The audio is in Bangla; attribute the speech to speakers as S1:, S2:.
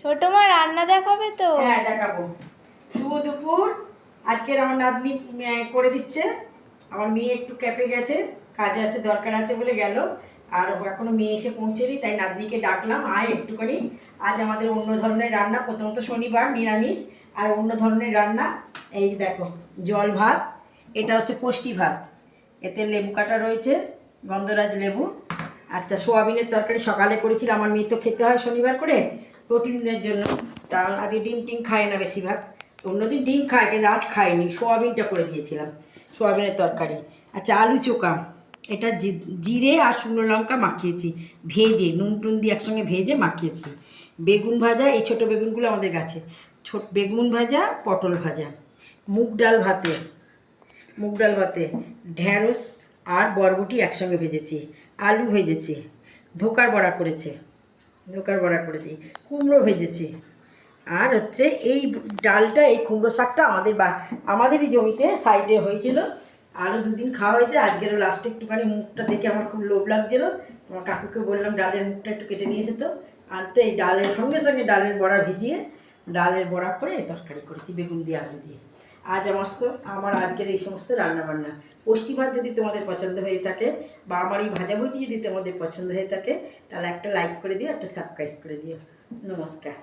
S1: ছোট মা রান্না দেখাবে তো?
S2: হ্যাঁ দেখাবো। শুভ দুপুর। আজকের আমার নাতনি করে দিচ্ছে। আমার মেয়ে একটু ক্যাপে গেছে, কাজে আছে, দরকার আছে বলে গেল। আর এখনো মেয়ে এসে পৌঁছেনি, তাই নাতনিকে ডাকলাম আয় একটুখানি। আজ আমাদের অন্য ধরনের রান্না, প্রথমত শনিবার নিরামিষ, আর অন্য ধরনের রান্না। এই দেখো জল ভাত, এটা হচ্ছে পুষ্টি ভাত, এতে লেবু কাটা রয়েছে, গন্ধরাজ লেবু। আচ্ছা, সোয়াবিনের তরকারি সকালে করেছিলাম, আমার মেয়ে তো খেতে হয় শনিবার করে প্রোটিনের জন্য। তা আজকে ডিম টিম খায় না বেশিরভাগ, অন্যদিন ডিম খায় কিন্তু আজ খায়নি, সোয়াবিনটা করে দিয়েছিলাম, সোয়াবিনের তরকারি। আচ্ছা, আলু চোকা, এটা জিরে আর শুকনো লঙ্কা মাখিয়েছি, ভেজে নুন টুন দিয়ে একসঙ্গে ভেজে মাখিয়েছি। বেগুন ভাজা, এই ছোটো বেগুনগুলো আমাদের গাছে, বেগুন ভাজা, পটল ভাজা। মুগ ডাল ভাতে ঢ্যাঁড়স আর বরবটি একসঙ্গে ভেজেছি, আলু ভেজেছি, ধোকার বড়া করেছি, কুমড়ো ভেজেছি। আর হচ্ছে এই ডালটা, এই কুমড়ো শাকটা আমাদেরই জমিতে সাইডে হয়েছিল, আরও দুদিন খাওয়া হয়েছে। আজকেরও লাস্টে একটুখানি মুখটা দেখে আমার খুব লোভ লাগছিলো, তোমার কাকুকে বললাম ডালের মুখটা একটু কেটে নিয়ে এসে তো আনতে। এই ডালের সঙ্গে সঙ্গে ডালের বড়া ভিজিয়ে ডালের বড়া করে তরকারি করেছি বেগুন দিয়ে আলু দিয়ে। আজ আমার আজকের এই সমস্ত রান্নাবান্না। পুষ্টি ভাত যদি তোমাদের পছন্দ হয়ে থাকে, বা আমার এই ভাজাভুজি যদি তোমাদের পছন্দ হয়ে থাকে, তাহলে একটা লাইক করে দিও, একটা সাবস্ক্রাইব করে দিও। নমস্কার।